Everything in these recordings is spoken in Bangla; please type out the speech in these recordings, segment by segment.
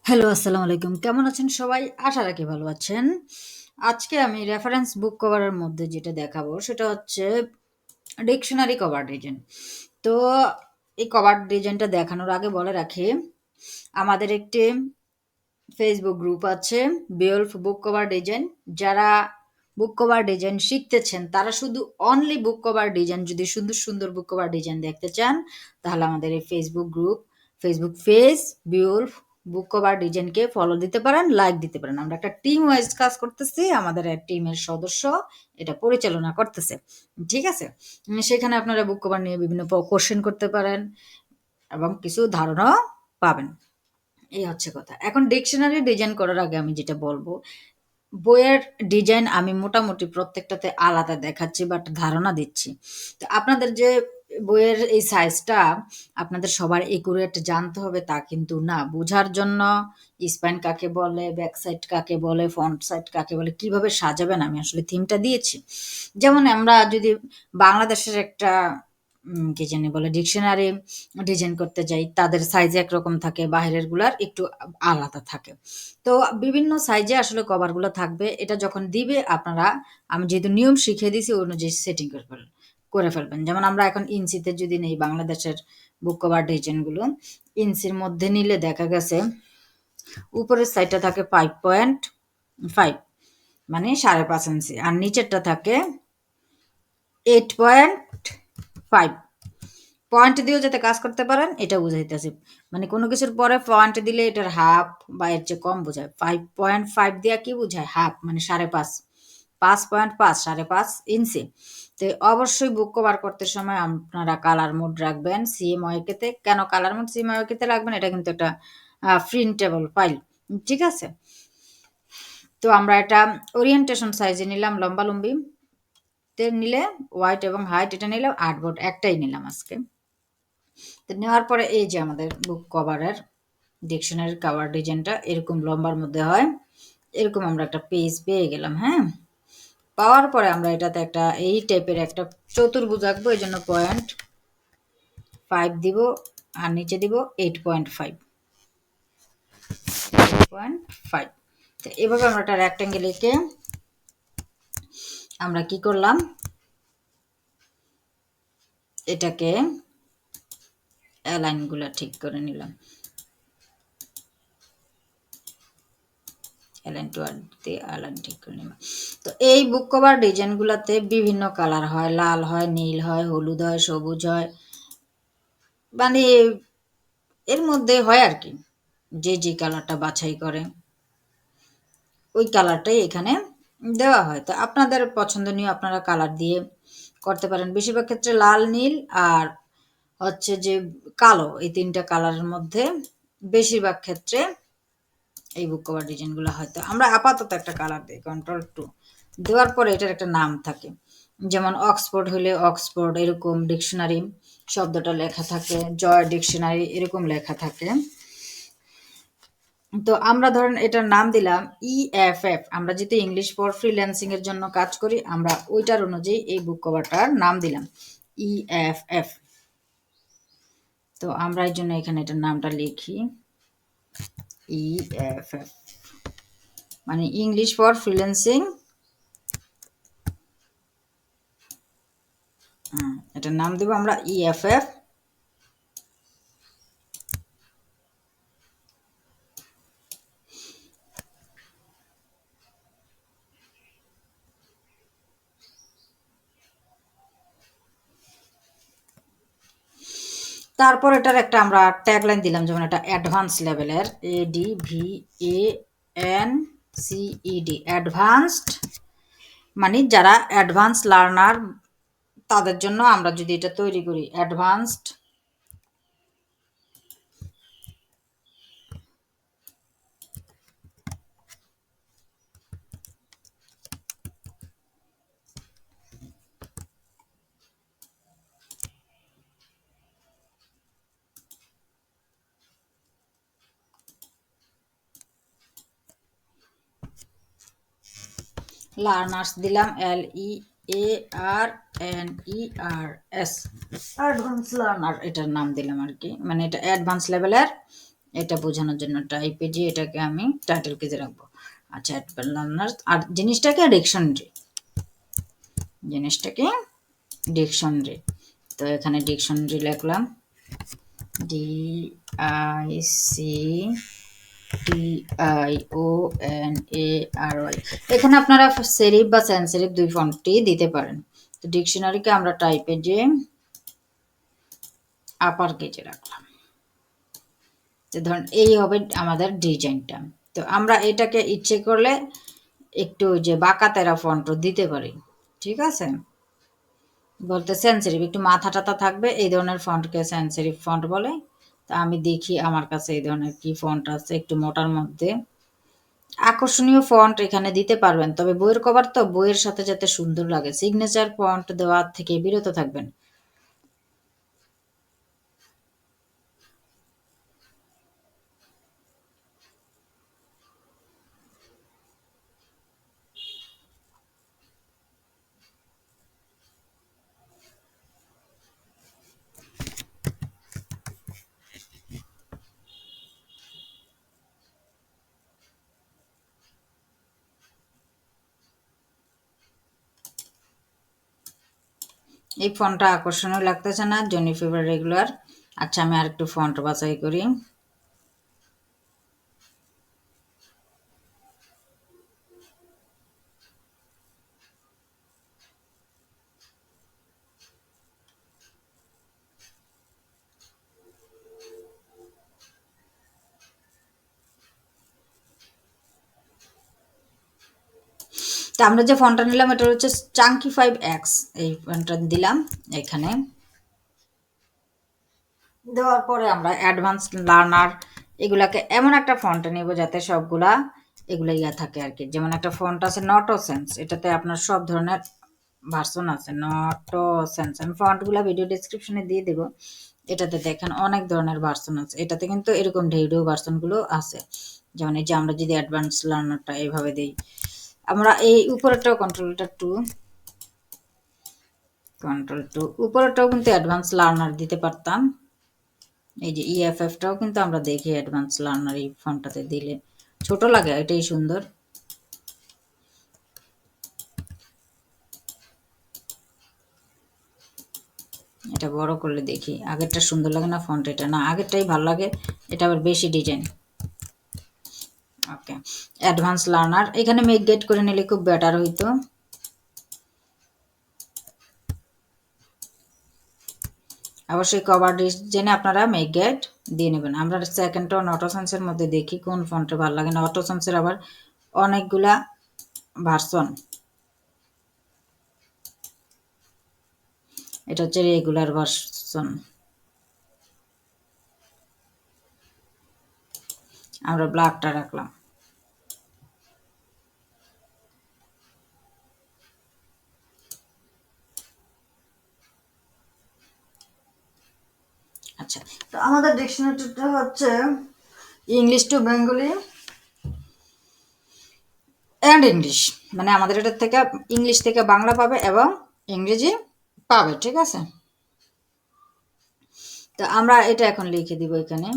হ্যালো, আসসালামু আলাইকুম। কেমন আছেন সবাই? আশা রাখি ভালো আছেন। আজকে আমি রেফারেন্স বুক কভারের মধ্যে যেটা দেখাবো সেটা হচ্ছে ডিকশনারি কভার ডিজাইন। তো এই কভার ডিজাইনটা দেখানোর আগে বলে রাখি, আমাদের একটি ফেসবুক গ্রুপ আছে বিওলফ বুক কভার ডিজাইন। যারা বুক কভার ডিজাইন শিখতেছেন তারা শুধু অনলি বুক কভার ডিজাইন, যদি সুন্দর সুন্দর বুক কভার ডিজাইন দেখতে চান তাহলে আমাদের এই ফেসবুক গ্রুপ, ফেসবুক পেজ বিওলফ বুক কভার ডিজাইনকে ফলো দিতে পারেন, লাইক দিতে পারেন। আমরা একটা টিম ওয়াইজ কাজ করতেছি, আমাদের এক টিমের সদস্য এটা পরিচালনা করতেছে। ঠিক আছে, সেখানে আপনারা বুক কভার নিয়ে বিভিন্ন কোশ্চেন করতে পারেন এবং কিছু ধারণাও পাবেন। এই হচ্ছে কথা। এখন ডিকশনারি ডিজাইন করার আগে আমি যেটা বলবো, বইয়ের ডিজাইন আমি মোটামুটি প্রত্যেকটাতে আলাদা দেখাচ্ছি, বাট ধারণা দিচ্ছি। তো আপনাদের যে বইয়ের এই সাইজটা আপনাদের সবার একুরেট জানতে হবে তা কিন্তু না। বোঝার জন্য স্পাইন কাকে বলে, ব্যাক সাইড কাকে বলে, ফ্রন্ট সাইড কাকে বলে, কিভাবে সাজাবেন আমি আসলে থিমটা দিয়েছি। যেমন আমরা যদি বাংলাদেশের একটা কি জানি বলে ডিকশনারি ডিজাইন করতে যাই, তাদের সাইজ একরকম থাকে, বাহিরের গুলার একটু আলাদা থাকে। তো বিভিন্ন সাইজে আসলে কভারগুলো থাকবে। এটা যখন দিবে আপনারা, আমি যেহেতু নিয়ম শিখিয়ে দিয়েছি ওই অনুযায়ী সেটিং করে ফেলবেন। যেমন আমরা এখন ইঞ্চিতে যদি নেই বাংলাদেশের বুক কভার ডিজাইনগুলো, ইঞ্চির মধ্যে নিলে দেখা গেছে উপরের সাইডটা থাকে 5.5, মানে 5.5 ইঞ্চি, আর নিচেরটা থাকে 8.5। পয়েন্ট দিয়েও যাতে কাজ করতে পারেন এটা বুঝাইতেছি। মানে কোনো কিছুর পরে পয়েন্ট দিলে এটার হাফ বা এর চেয়ে কম বোঝায়। 5.5 দিয়া কি বোঝায়? হাফ, মানে 5.5। 5.5 5.5 ইঞ্চি। তো অবশ্যই বুক কভার করতে সময় আপনারা কালার মোড রাখবেন সিএমওয়াইকেতে। কেন কালার মোড সিএমওয়াইকেতে রাখবেন? এটা কিন্তু একটা প্রিন্টেবল ফাইল। ঠিক আছে, তো আমরা এটা ওরিয়েন্টেশন সাইজে নিলাম, লম্বা লম্বি তে নিলে হোয়াইট এবং হাইট এটা নিলাম, আর্টবোর্ড একটাই নিলাম আজকে। তো নেওয়ার পরে এই যে আমাদের বুক কভারের ডিকশনারির কভার ডিজাইনটা এরকম লম্বার মধ্যে হয়। এরকম আমরা একটা পেজ পেয়ে গেলাম। হ্যাঁ, পাওয়ার পরে আমরা এটাতে একটা এই টাইপের একটা চতুর্ভুজ আঁকবো। এই জন্য 0.5 দিব আর নিচে দিব 8.5। তো এভাবে আমরা একটা রেক্ট্যাঙ্গেল এঁকে আমরা কি করলাম, এটাকে অ্যালাইনগুলো ঠিক করে নিলাম। অ্যালাইন টু আর দিয়ে অ্যালাইন ঠিক করে নিলাম। তো এই বুক কভার ডিজাইনগুলোতে বিভিন্ন কালার হয়, লাল হয়, নীল হয়, হলুদ হয়, সবুজ হয়, মানে এর মধ্যে হয় আর কি, যে যে কালারটা বাছাই করে ওই কালারটাই এখানে দেওয়া হয়। তো আপনাদের পছন্দনীয় আপনারা কালার দিয়ে করতে পারেন। বেশিরভাগ ক্ষেত্রে লাল, নীল আর হচ্ছে যে কালো, এই তিনটা কালারের মধ্যে বেশিরভাগ ক্ষেত্রে এই বুক কভার ডিজাইনগুলো হয়তো আমরা আপাতত একটা কালার দিই, Ctrl+2 দেওয়ার পরে এটার একটা নাম থাকে। যেমন অক্সফোর্ড হলে অক্সফোর্ড এরকম ডিকশনারি শব্দটা লেখা থাকে, জয় ডিকশনারি এরকম লেখা থাকে। তো আমরা ধরেন এটার নাম দিলাম ইএফএফ। আমরা যেহেতু ইংলিশ ফর ফ্রিল্যান্সিং এর জন্য কাজ করি, আমরা ওইটার অনুযায়ী এই বুক কভারটার নাম দিলাম ইএফএফ। তো আমরা এই জন্য এখানে এটার নামটা লিখি ইএফএফ, মানে ইংলিশ ফর ফ্রিল্যান্সিং। এটার নাম দেবো আমরা ইএফএফ। তারপর এটার একটা আমরা ট্যাগলাইন দিলাম, যেমন এটা অ্যাডভান্স লেভেলের, ADVANCED, অ্যাডভান্সড, মানে যারা অ্যাডভান্স লার্নার তাদের জন্য আমরা যদি এটা তৈরি করি অ্যাডভান্সড লার্নার্স দিলাম, LEARNERS, অ্যাডভান্স লার্নার এটার নাম দিলাম আর কি। মানে এটা অ্যাডভান্স লেভেলের এটা বোঝানোর জন্য টাইপ পেজে এটাকে আমি টাইটেল পেজে রাখবো। আচ্ছা, অ্যাডভান্স লার্নার আর জিনিসটাকে ডিকশনারি। তো এখানে ডিকশনারি লিখলাম DICTIONARY। এখানে আপনারা সেরিফ বা স্যান্স সেরিফ দুই ফন্টটি দিতে পারেন। তো ডিকশনারিকে আমরা টাইপে যে আপার কেজে রাখলাম। তো ধরুন এই হবে আমাদের ডিজাইনটা। তো আমরা এটাকে ইচ্ছে করলে একটু যে বাঁকা তেরা ফন্টও দিতে পারি, ঠিক আছে। বলতে সেন্সিটিভ একটু মাথা টাথা থাকবে, এই ধরনের ফন্টকে সেন্সিটিভ ফন্ট বলে। তা আমি দেখি আমার কাছে এই ধরনের কি ফন্ট আছে একটু মোটার মধ্যে। আকর্ষণীয় ফন্ট এখানে দিতে পারবেন, তবে বইয়ের কভার তো বইয়ের সাথে যাতে সুন্দর লাগে, সিগনেচার ফন্ট দেওয়ার থেকে বিরত থাকবেন। এই ফন্টটা আকর্ষণীয় লাগতেছে না, জনি ফিভার রেগুলার। আচ্ছা, আমি আর একটু ফন্ট বাছাই করি। তা আমরা যে ফন্টটা নিলাম এটা হচ্ছে চাঙ্কি 5X, এই ফন্টটা দিলাম এখানে। দেওয়ার পরে আমরা অ্যাডভান্স লার্নার এগুলাকে এমন একটা ফন্টে নেব যাতে সবগুলা এগুলো ইয়া থাকে আর কি। যেমন একটা ফন্ট আছে নটোসেন্স, এটাতে আপনার সব ধরনের ভার্সন আছে। নটোসেন্স আমি ফন্টগুলো ভিডিও ডিসক্রিপশনে দিয়ে দেব। এটাতে দেখেন অনেক ধরনের ভার্সন আছে, এটাতে কিন্তু এরকম ঢেউ ভার্সনগুলো আছে। যেমন এই যে আমরা যদি অ্যাডভান্স লার্নারটা এইভাবে দিই, আমরা এই উপরেরটাও কন্ট্রোল টু উপরেরটাও কিন্তু অ্যাডভান্স লার্নার দিতে পারতাম। এই যে ইএফএফটাও কিন্তু আমরা দেখি অ্যাডভান্স লার্নার এই ফন্টটাতে দিলে ছোট লাগে, এটাই সুন্দর। এটা বড় করলে দেখি আগেরটা সুন্দর লাগে না ফন্ট, এটা না আগেরটাই ভালো লাগে, এটা আবার বেশি ডিজাইন। ওকে, অ্যাডভান্স লার্নার এখানে মেক গেট করে নিলে খুব বেটার হইতো। অবশ্যই কভার ডিজাইনে আপনারা মেক গেট দিয়ে নেবেন। আমরা সেকেন্ডটা নটোসেন্সের মধ্যে দেখি কোন ফন্টে ভালো লাগে। নটোসেন্সের আবার অনেকগুলা ভার্সন। এটা হচ্ছে রেগুলার ভার্সন, আমরা ব্ল্যাকটা রাখলাম। আচ্ছা, তো আমাদের ডিকশনারিটা হচ্ছে English to Bengali and English, মানে আমাদের এটা থেকে ইংলিশ থেকে বাংলা পাবে এবং ইংরেজি পাবে, ঠিক আছে। তো আমরা এটা এখন লিখে দিব এখানে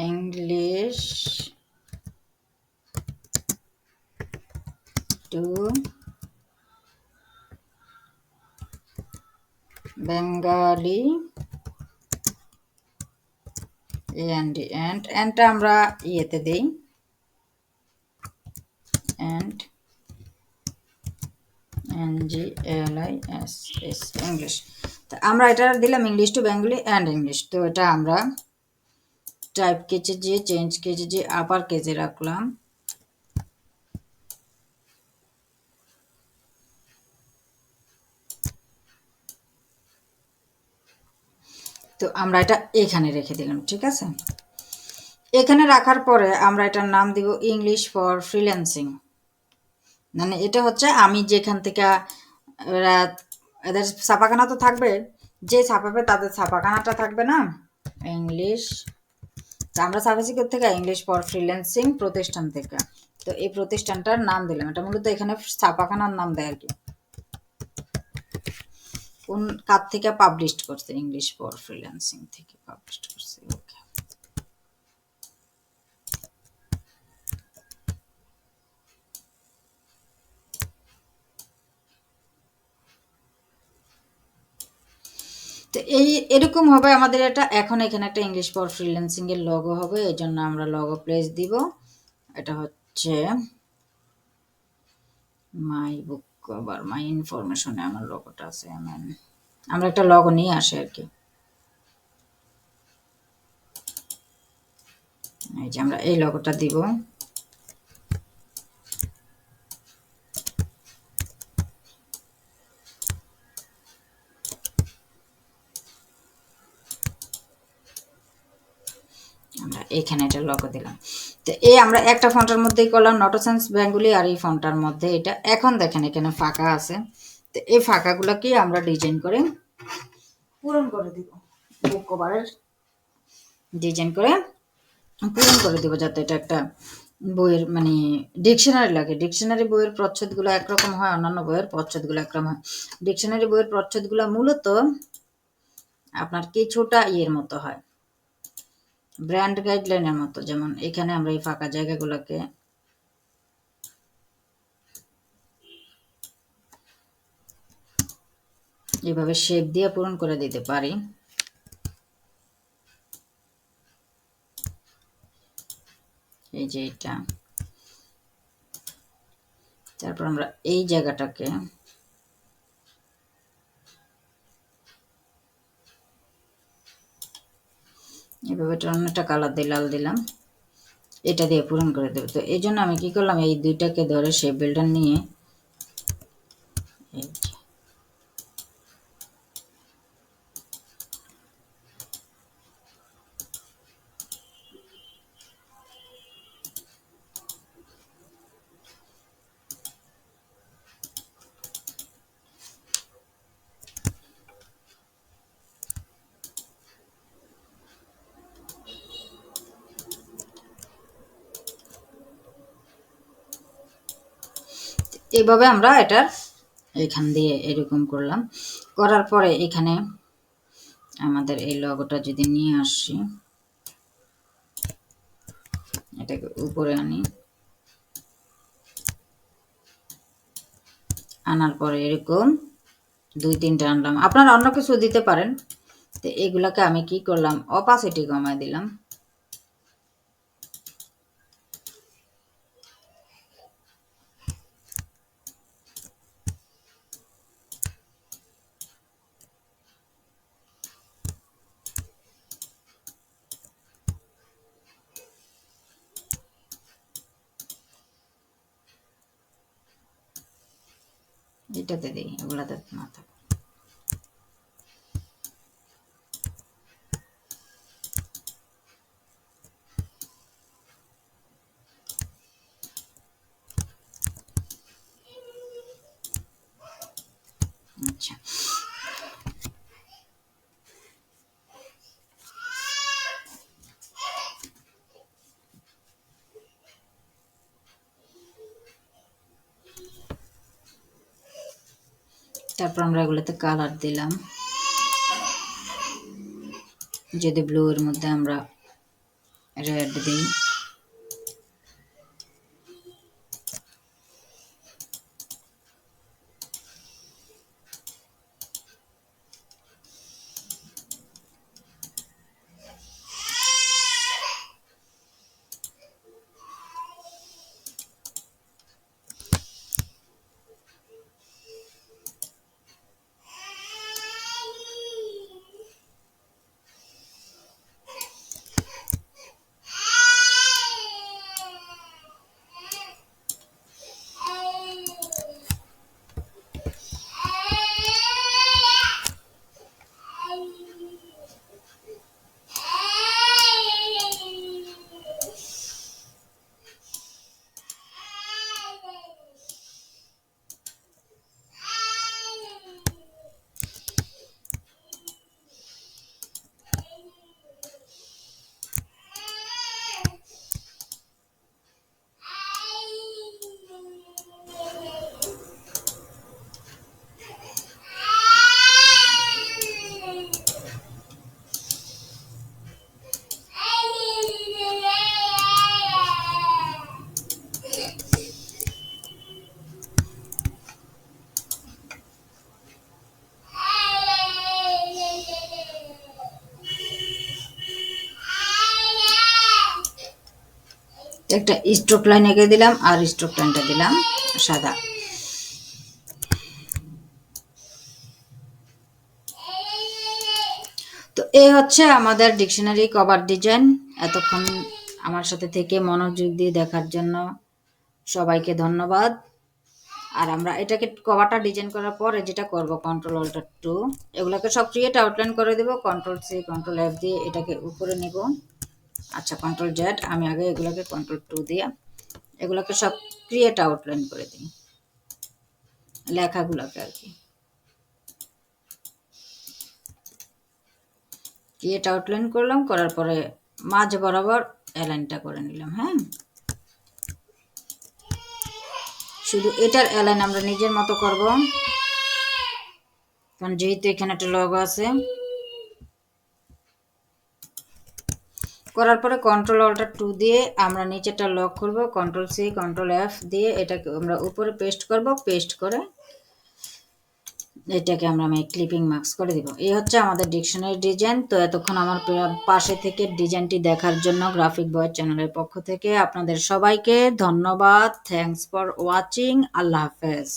ইংলিশ টু বেঙ্গলি এন্ডটা আমরা ইয়েতে দেই এন্ড NGLISS ইংলিশ। তো আমরা এটা দিলাম English to Bengali and English. তো এটা আমরা টাইপ কেজে যে চেঞ্জ কেজে যে আপার কেজে রাখলাম। তো আমরা এটা এখানে রেখে দিলাম, ঠিক আছে। এখানে রাখার পরে আমরা এটার নাম দিব ইংলিশ ফর ফ্রিল্যান্সিং। মানে এটা হচ্ছে আমি যেখান থেকে এদের ছাপাখানা তো থাকবে, যে ছাপাবে তাদের ছাপাখানাটা থাকবে না ইংলিশ। আমরা ছাপাছি থেকে ইংলিশ ফর ফ্রিল্যান্সিং প্রতিষ্ঠান থেকে। তো এই প্রতিষ্ঠানটার নাম দিলাম, এটা মূলত এখানে ছাপাখানার নাম দেয় আর কি। কোন কার থেকে পাবলিশ করছে, ইংলিশ ফর ফ্রিল্যান্সিং থেকে পাবলিশ করছে। ওকে, তো এরকম হবে আমাদের এটা। এখন এখানে একটা ইংলিশ ফর ফ্রিল্যান্সিং এর লোগো হবে, এই জন্য আমরা লোগো প্লেস দিব। এটা হচ্ছে মাই বুক কভার, মাই ইনফরমেশনে আমার লোগোটা আছে। আমরা একটা লোগো নিয়ে আসি আর কি। এই যে আমরা এই লোগোটা দিব। আমরা এখানে এটা লোগো দিলাম। তো এই আমরা একটা ফন্টের মধ্যেই করলাম, নটোসেন্স বেঙ্গলি, আর এই ফন্টার মধ্যে এটা। এখন দেখেন এখানে ফাঁকা আছে, তো এই ফাঁকাগুলোকে আমরা ডিজাইন করে পূরণ করে দিব। বুক কভারের ডিজাইন করে পূরণ করে দিব, যাতে এটা একটা বইয়ের মানে ডিকশনারি লাগে। ডিকশনারি বইয়ের প্রচ্ছদগুলো একরকম হয়, অন্যান্য বইয়ের প্রচ্ছদগুলো একরকম হয়। ডিকশনারি বইয়ের প্রচ্ছদগুলো মূলত আপনার কিছুটা ইয়ের মতো হয়, ব্র্যান্ড গাইডলাইনের মতো। যেমন এখানে আমরা এই ফাঁকা জায়গাগুলোকে এভাবে শেপ দিয়ে পূরণ করে দিতে পারি। এই যে এটা, তারপর আমরা এই জায়গাটাকে এভাবে অন্যটা কালার দিয়ে লাল দিলাম, এটা দিয়ে পূরণ করে দেবো। তো এই জন্য আমি কি করলাম, এই দুইটাকে ধরে শেপ বিল্ডার নিয়ে এভাবে আমরা এটার এখান দিয়ে এরকম করলাম। করার পরে এখানে আমাদের এই লোগোটা যদি নিয়ে আসি, এটাকে উপরে আনি, আনার পরে এরকম দুই তিনটা আনলাম। আপনারা অন্য কিছু দিতে পারেন। তো এগুলাকে আমি কি করলাম, অপাসিটি কমায় দিলাম। এটাতে দিই, এগুলাতে না থাকে। আচ্ছা, তারপর আমরা এগুলোতে কালার দিলাম। যদি ব্লু এর মধ্যে আমরা রেড দিই, একটা স্ট্রোক লাইন এঁকে দিলাম আর স্ট্রোক লাইনটা দিলাম সাদা। তো এই হচ্ছে আমাদের ডিকশনারি কভার ডিজাইন। এতক্ষণ আমার সাথে থেকে মনোযোগ দিয়ে দেখার জন্য সবাইকে ধন্যবাদ। আর আমরা এটাকে কভারটা ডিজাইন করার পরে যেটা করব, কন্ট্রোল অল্টার 2 এগুলোকে সব ক্রিয়েট আউটলাইন করে দেব। কন্ট্রোল সি কন্ট্রোল এফ দিয়ে এটাকে উপরে নিব। আচ্ছা, কন্ট্রোল জেড, আমি আগে এগুলোকে কন্ট্রোল 2 দিয়ে এগুলোকে সব ক্রিয়েট আউটলাইন করে দিই, লেখাগুলোকে আর কি ক্রিয়েট আউটলাইন করলাম। করার পরে মাঝ বরাবর অ্যালাইনটা করে নিলাম। হ্যাঁ, শুধু এটার অ্যালাইন আমরা নিজের মতো করব, কারণ যেহেতু এখানে একটা লগো আছে। করার পরে কন্ট্রোল অল্টার 2 দিয়ে আমরা নিচেটা লক করব। কন্ট্রোল সি কন্ট্রোল এফ দিয়ে এটাকে আমরা উপরে পেস্ট করব। পেস্ট করে এটাকে আমরা ক্লিপিং মার্কস করে দিব। এই হচ্ছে আমাদের ডিকশনারি ডিজাইন। তো এতক্ষণ আমার পাশে থেকে ডিজাইনটি দেখার জন্য গ্রাফিক ভয়েস চ্যানেলের পক্ষ থেকে আপনাদের সবাইকে ধন্যবাদ। Thanks for watching. আল্লাহ হাফেজ।